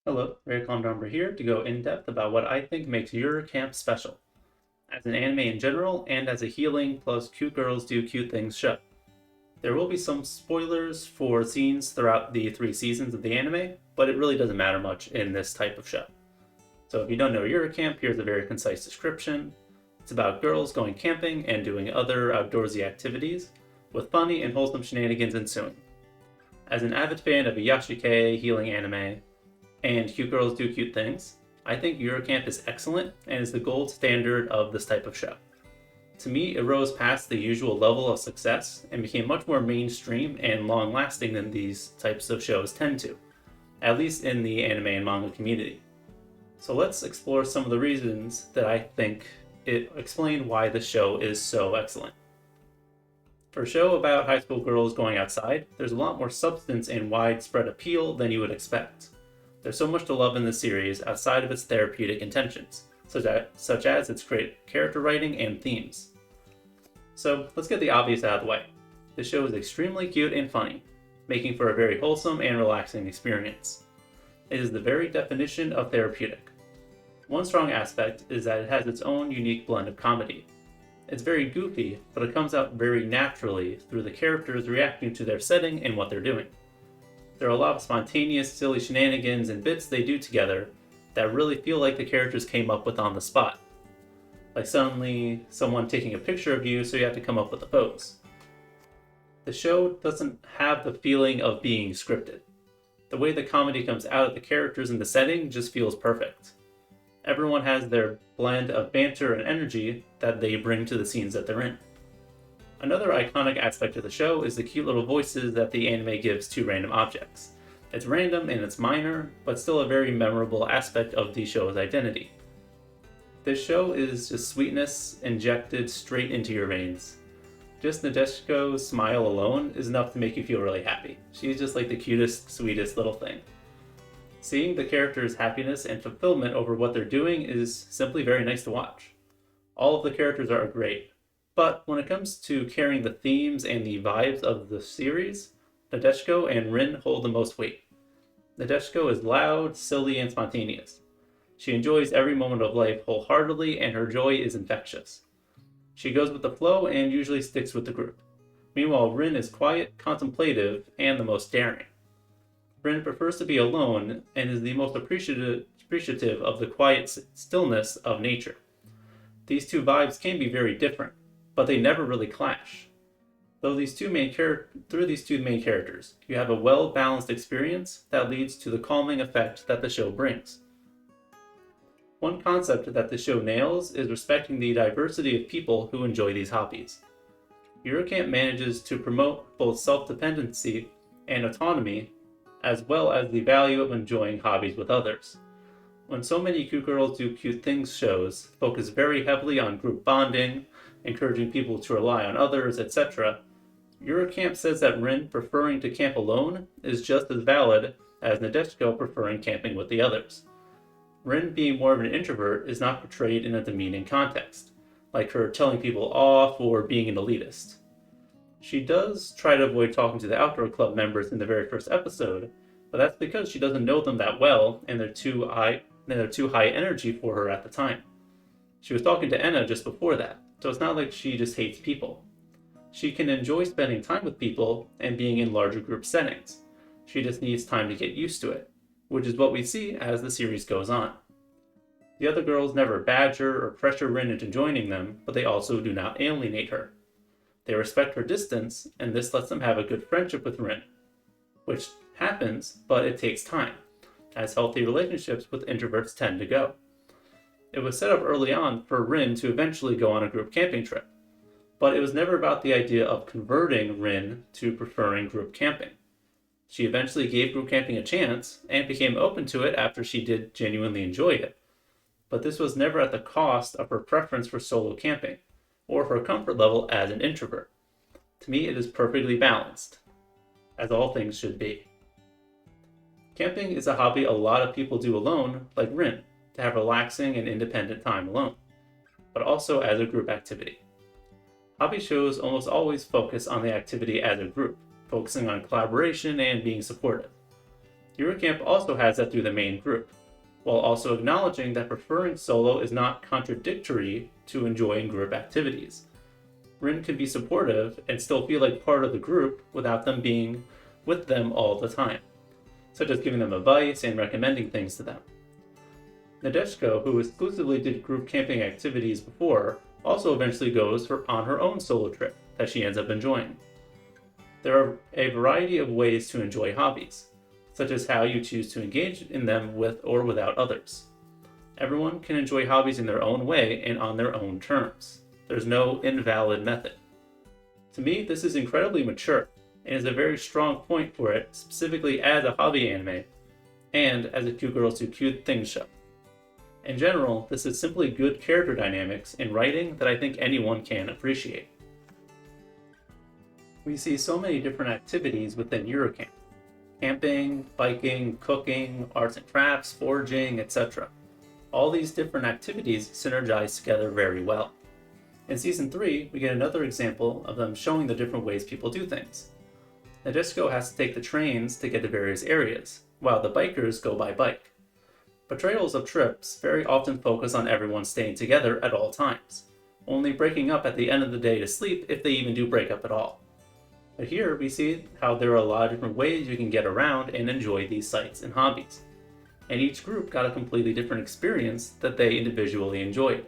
Hello, Very Calm Number here to go in depth about what I think makes Yuru Camp special, as an anime in general and as a healing plus cute girls do cute things show. There will be some spoilers for scenes throughout the 3 seasons of the anime, but it really doesn't matter much in this type of show. So if you don't know Yuru Camp, here's a very concise description. It's about girls going camping and doing other outdoorsy activities, with funny and wholesome shenanigans ensuing. As an avid fan of a Yashike healing anime, and cute girls do cute things, I think Yuru Camp is excellent and is the gold standard of this type of show. To me, it rose past the usual level of success and became much more mainstream and long-lasting than these types of shows tend to, at least in the anime and manga community. So let's explore some of the reasons that I think it explain why the show is so excellent. For a show about high school girls going outside, there's a lot more substance and widespread appeal than you would expect. There's so much to love in the series outside of its therapeutic intentions, such as its great character writing and themes. So let's get the obvious out of the way. The show is extremely cute and funny, making for a very wholesome and relaxing experience. It is the very definition of therapeutic. One strong aspect is that it has its own unique blend of comedy. It's very goofy, but it comes out very naturally through the characters reacting to their setting and what they're doing. There are a lot of spontaneous, silly shenanigans and bits they do together that really feel like the characters came up with on the spot. Like suddenly someone taking a picture of you, so you have to come up with a pose. The show doesn't have the feeling of being scripted. The way the comedy comes out of the characters and the setting just feels perfect. Everyone has their blend of banter and energy that they bring to the scenes that they're in. Another iconic aspect of the show is the cute little voices that the anime gives to random objects. It's random and it's minor, but still a very memorable aspect of the show's identity. This show is just sweetness injected straight into your veins. Just Nadeshiko's smile alone is enough to make you feel really happy. She's just like the cutest, sweetest little thing. Seeing the characters' happiness and fulfillment over what they're doing is simply very nice to watch. All of the characters are great. But when it comes to carrying the themes and the vibes of the series, Nadeshiko and Rin hold the most weight. Nadeshiko is loud, silly, and spontaneous. She enjoys every moment of life wholeheartedly, and her joy is infectious. She goes with the flow and usually sticks with the group. Meanwhile, Rin is quiet, contemplative, and the most daring. Rin prefers to be alone and is the most appreciative of the quiet stillness of nature. These two vibes can be very different, but they never really clash. Through these two main characters, you have a well-balanced experience that leads to the calming effect that the show brings. One concept that the show nails is respecting the diversity of people who enjoy these hobbies. Yuru Camp manages to promote both self-dependency and autonomy, as well as the value of enjoying hobbies with others. When so many cute girls do cute things shows focus very heavily on group bonding, encouraging people to rely on others, etc., Yuru Camp says that Rin preferring to camp alone is just as valid as Nadeshiko preferring camping with the others. Rin being more of an introvert is not portrayed in a demeaning context, like her telling people off or being an elitist. She does try to avoid talking to the outdoor club members in the very first episode, but that's because she doesn't know them that well and they're too high energy for her at the time. She was talking to Enna just before that, so it's not like she just hates people. She can enjoy spending time with people and being in larger group settings. She just needs time to get used to it, which is what we see as the series goes on. The other girls never badger or pressure Rin into joining them, but they also do not alienate her. They respect her distance, and this lets them have a good friendship with Rin, which happens, but it takes time, as healthy relationships with introverts tend to go. It was set up early on for Rin to eventually go on a group camping trip, but it was never about the idea of converting Rin to preferring group camping. She eventually gave group camping a chance and became open to it after she did genuinely enjoy it, but this was never at the cost of her preference for solo camping, or her comfort level as an introvert. To me, it is perfectly balanced, as all things should be. Camping is a hobby a lot of people do alone, like Rin, to have relaxing and independent time alone, but also as a group activity. Hobby shows almost always focus on the activity as a group, focusing on collaboration and being supportive. Yuru Camp also has that through the main group, while also acknowledging that preferring solo is not contradictory to enjoying group activities. Rin can be supportive and still feel like part of the group without them being with them all the time, such as giving them advice and recommending things to them. Nadeshko, who exclusively did group camping activities before, also eventually goes on her own solo trip that she ends up enjoying. There are a variety of ways to enjoy hobbies, such as how you choose to engage in them with or without others. Everyone can enjoy hobbies in their own way and on their own terms. There's no invalid method. To me, this is incredibly mature and is a very strong point for it, specifically as a hobby anime and as a cute girls do cute things show. In general, this is simply good character dynamics in writing that I think anyone can appreciate. We see so many different activities within Yuru Camp: camping, biking, cooking, arts and crafts, foraging, etc. All these different activities synergize together very well. In Season 3, we get another example of them showing the different ways people do things. Nadeshko has to take the trains to get to various areas, while the bikers go by bike. Portrayals of trips very often focus on everyone staying together at all times, only breaking up at the end of the day to sleep if they even do break up at all. But here we see how there are a lot of different ways you can get around and enjoy these sites and hobbies, and each group got a completely different experience that they individually enjoyed.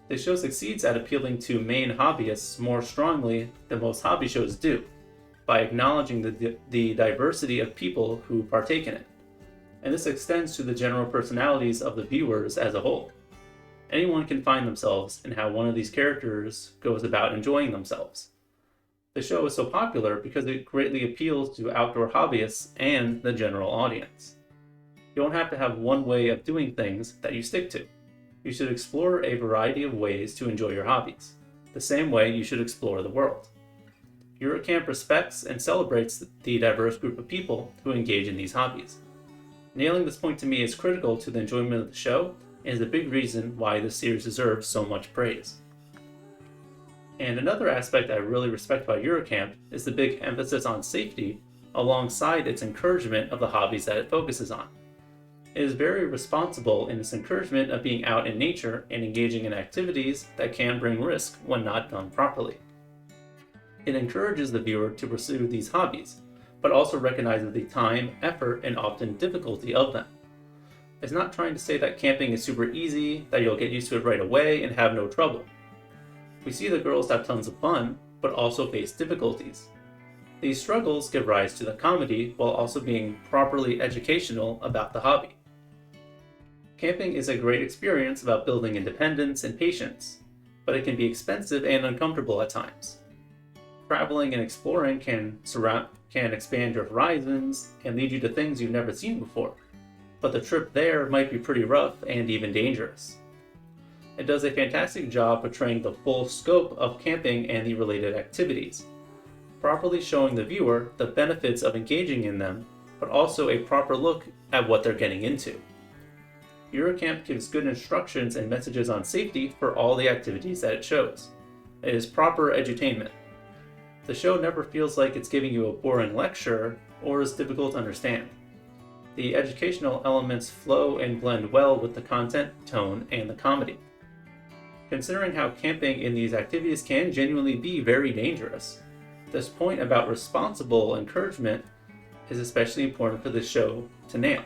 This show succeeds at appealing to main hobbyists more strongly than most hobby shows do, by acknowledging the diversity of people who partake in it. And this extends to the general personalities of the viewers as a whole. Anyone can find themselves in how one of these characters goes about enjoying themselves. The show is so popular because it greatly appeals to outdoor hobbyists and the general audience. You don't have to have one way of doing things that you stick to. You should explore a variety of ways to enjoy your hobbies, the same way you should explore the world. Yuru Camp respects and celebrates the diverse group of people who engage in these hobbies. Nailing this point to me is critical to the enjoyment of the show and is a big reason why this series deserves so much praise. And another aspect I really respect about Yuru Camp is the big emphasis on safety alongside its encouragement of the hobbies that it focuses on. It is very responsible in its encouragement of being out in nature and engaging in activities that can bring risk when not done properly. It encourages the viewer to pursue these hobbies, but also recognizes the time, effort, and often difficulty of them. It's not trying to say that camping is super easy, that you'll get used to it right away and have no trouble. We see the girls have tons of fun, but also face difficulties. These struggles give rise to the comedy while also being properly educational about the hobby. Camping is a great experience about building independence and patience, but it can be expensive and uncomfortable at times. Traveling and exploring can expand your horizons and lead you to things you've never seen before, but the trip there might be pretty rough and even dangerous. It does a fantastic job portraying the full scope of camping and the related activities, properly showing the viewer the benefits of engaging in them, but also a proper look at what they're getting into. Yuru Camp gives good instructions and messages on safety for all the activities that it shows. It is proper edutainment. The show never feels like it's giving you a boring lecture or is difficult to understand. The educational elements flow and blend well with the content, tone, and the comedy. Considering how camping in these activities can genuinely be very dangerous, this point about responsible encouragement is especially important for this show to nail.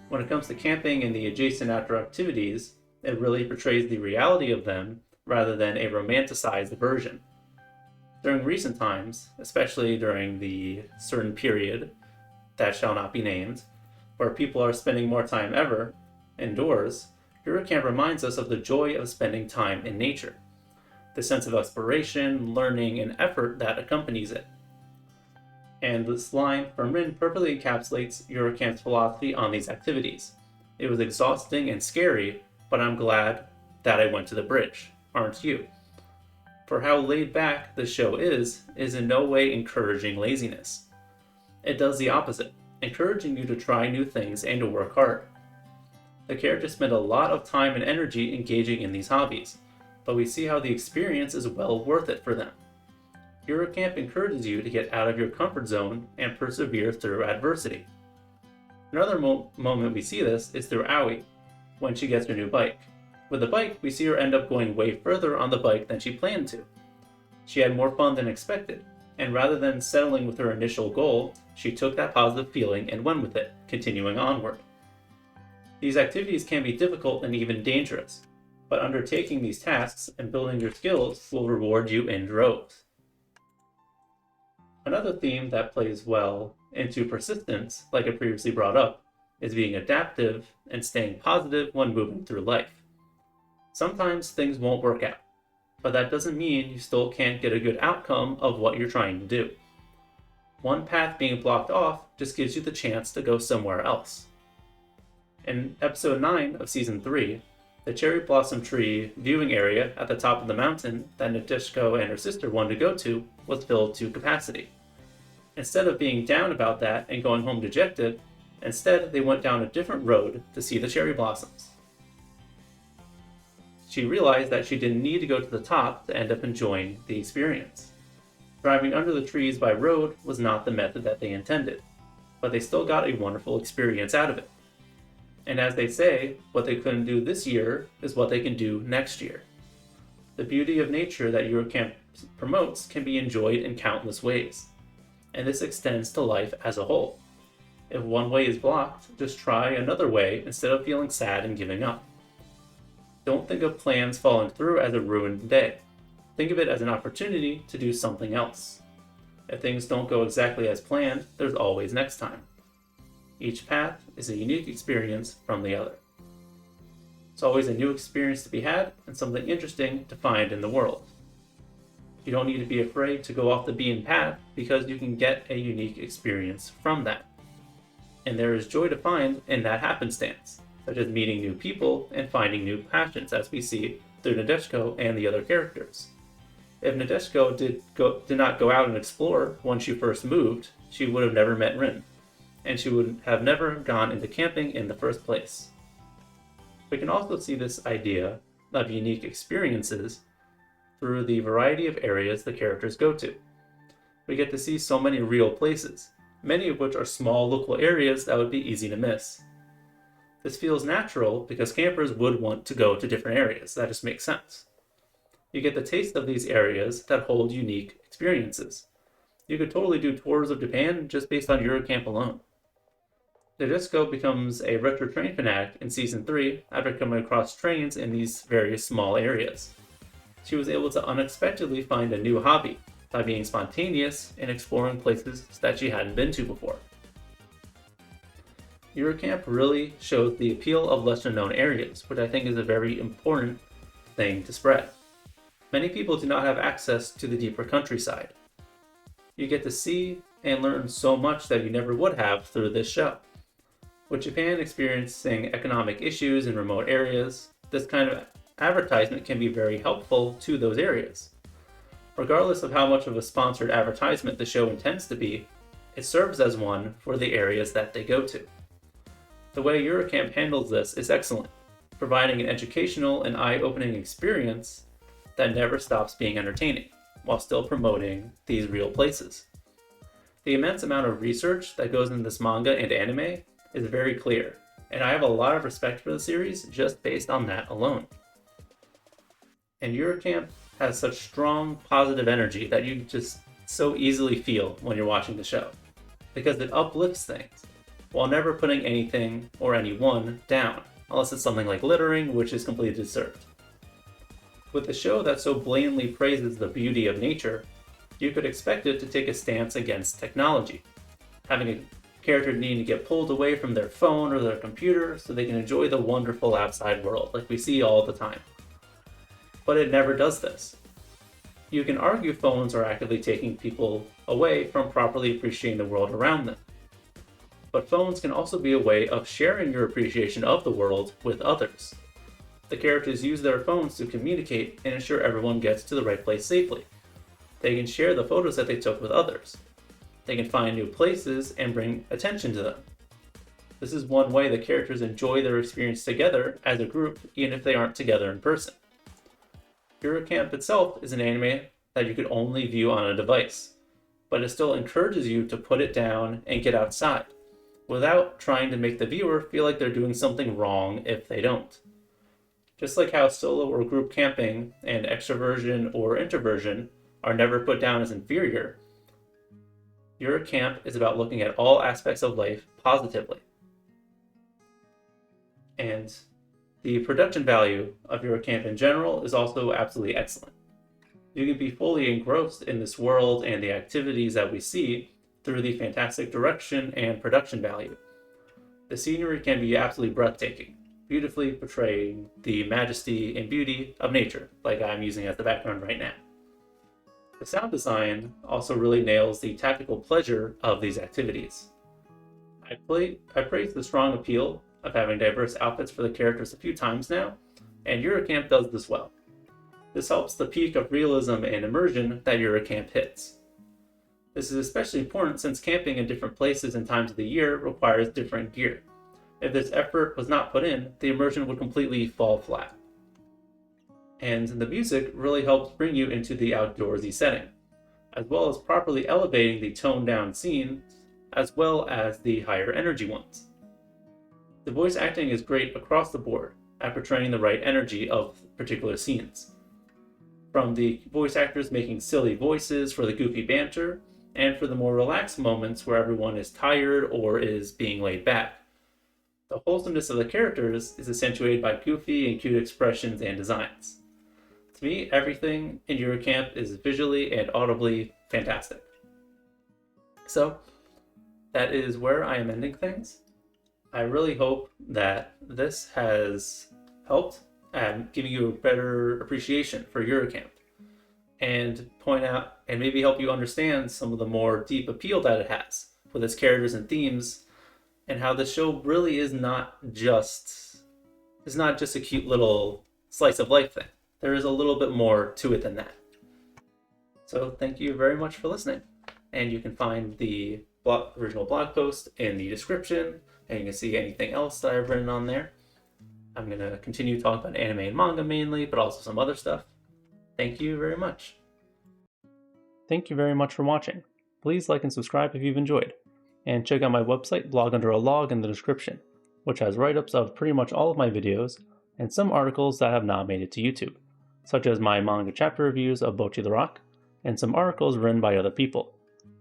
When it comes to camping and the adjacent outdoor activities, it really portrays the reality of them rather than a romanticized version. During recent times, especially during the certain period that shall not be named, where people are spending more time ever indoors, Yuru Camp reminds us of the joy of spending time in nature, the sense of exploration, learning, and effort that accompanies it. And this line from Rin perfectly encapsulates Yuru Camp's philosophy on these activities. It was exhausting and scary, but I'm glad that I went to the bridge, aren't you? For how laid back the show is in no way encouraging laziness. It does the opposite, encouraging you to try new things and to work hard. The characters spend a lot of time and energy engaging in these hobbies, but we see how the experience is well worth it for them. Yuru Camp encourages you to get out of your comfort zone and persevere through adversity. Another moment we see this is through Aoi, when she gets her new bike. With the bike, we see her end up going way further on the bike than she planned to. She had more fun than expected, and rather than settling with her initial goal, she took that positive feeling and went with it, continuing onward. These activities can be difficult and even dangerous, but undertaking these tasks and building your skills will reward you in droves. Another theme that plays well into persistence, like I previously brought up, is being adaptive and staying positive when moving through life. Sometimes things won't work out, but that doesn't mean you still can't get a good outcome of what you're trying to do. One path being blocked off just gives you the chance to go somewhere else. In episode 9 of season 3, the cherry blossom tree viewing area at the top of the mountain that Nadeshiko and her sister wanted to go to was filled to capacity. Instead of being down about that and going home dejected, instead they went down a different road to see the cherry blossoms. She realized that she didn't need to go to the top to end up enjoying the experience. Driving under the trees by road was not the method that they intended, but they still got a wonderful experience out of it. And as they say, what they couldn't do this year is what they can do next year. The beauty of nature that Yuru Camp promotes can be enjoyed in countless ways, and this extends to life as a whole. If one way is blocked, just try another way instead of feeling sad and giving up. Don't think of plans falling through as a ruined day. Think of it as an opportunity to do something else. If things don't go exactly as planned, there's always next time. Each path is a unique experience from the other. It's always a new experience to be had and something interesting to find in the world. You don't need to be afraid to go off the beaten path because you can get a unique experience from that. And there is joy to find in that happenstance, such as meeting new people and finding new passions, as we see through Nadeshiko and the other characters. If Nadeshiko did not go out and explore when she first moved, she would have never met Rin, and she would have never gone into camping in the first place. We can also see this idea of unique experiences through the variety of areas the characters go to. We get to see so many real places, many of which are small local areas that would be easy to miss. This feels natural because campers would want to go to different areas. That just makes sense. You get the taste of these areas that hold unique experiences. You could totally do tours of Japan just based on Yuru Camp alone. Nadeshiko becomes a retro train fanatic in Season 3 after coming across trains in these various small areas. She was able to unexpectedly find a new hobby by being spontaneous and exploring places that she hadn't been to before. Yuru Camp really shows the appeal of lesser known areas, which I think is a very important thing to spread. Many people do not have access to the deeper countryside. You get to see and learn so much that you never would have through this show. With Japan experiencing economic issues in remote areas, this kind of advertisement can be very helpful to those areas. Regardless of how much of a sponsored advertisement the show intends to be, it serves as one for the areas that they go to. The way Yuru Camp handles this is excellent, providing an educational and eye-opening experience that never stops being entertaining, while still promoting these real places. The immense amount of research that goes into this manga and anime is very clear, and I have a lot of respect for the series just based on that alone. And Yuru Camp has such strong positive energy that you just so easily feel when you're watching the show, because it uplifts things, while never putting anything or anyone down, unless it's something like littering, which is completely deserved. With a show that so blatantly praises the beauty of nature, you could expect it to take a stance against technology, having a character needing to get pulled away from their phone or their computer so they can enjoy the wonderful outside world like we see all the time. But it never does this. You can argue phones are actively taking people away from properly appreciating the world around them. But phones can also be a way of sharing your appreciation of the world with others. The characters use their phones to communicate and ensure everyone gets to the right place safely. They can share the photos that they took with others. They can find new places and bring attention to them. This is one way the characters enjoy their experience together as a group, even if they aren't together in person. Yuru Camp itself is an anime that you could only view on a device, but it still encourages you to put it down and get outside, without trying to make the viewer feel like they're doing something wrong if they don't. Just like how solo or group camping and extroversion or introversion are never put down as inferior, Yuru Camp is about looking at all aspects of life positively. And the production value of Yuru Camp in general is also absolutely excellent. You can be fully engrossed in this world and the activities that we see through the fantastic direction and production value. The scenery can be absolutely breathtaking, beautifully portraying the majesty and beauty of nature, like I'm using as the background right now. The sound design also really nails the tactical pleasure of these activities. I praised the strong appeal of having diverse outfits for the characters a few times now, and Yuru Camp does this well. This helps the peak of realism and immersion that Yuru Camp hits. This is especially important since camping in different places and times of the year requires different gear. If this effort was not put in, the immersion would completely fall flat. And the music really helps bring you into the outdoorsy setting, as well as properly elevating the toned down scenes, as well as the higher energy ones. The voice acting is great across the board at portraying the right energy of particular scenes. From the voice actors making silly voices for the goofy banter, and for the more relaxed moments where everyone is tired or is being laid back. The wholesomeness of the characters is accentuated by goofy and cute expressions and designs. To me, everything in Yuru Camp is visually and audibly fantastic. So, that is where I am ending things. I really hope that this has helped at giving you a better appreciation for Yuru Camp, and point out and maybe help you understand some of the more deep appeal that it has with its characters and themes, and how the show really is not just a cute little slice of life thing. There is a little bit more to it than that. So thank you very much for listening, and you can find the original blog post in the description, and you can see anything else that I've written on there. I'm going to continue talking about anime and manga mainly, but also some other stuff. Thank you very much. Thank you very much for watching. Please like and subscribe if you've enjoyed. And check out my website, Blog Under a Log, in the description, which has write-ups of pretty much all of my videos, and some articles that have not made it to YouTube, such as my manga chapter reviews of Bocchi the Rock, and some articles written by other people.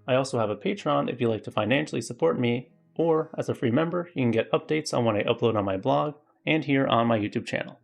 I also have a Patreon if you'd like to financially support me, or as a free member, you can get updates on when I upload on my blog and here on my YouTube channel.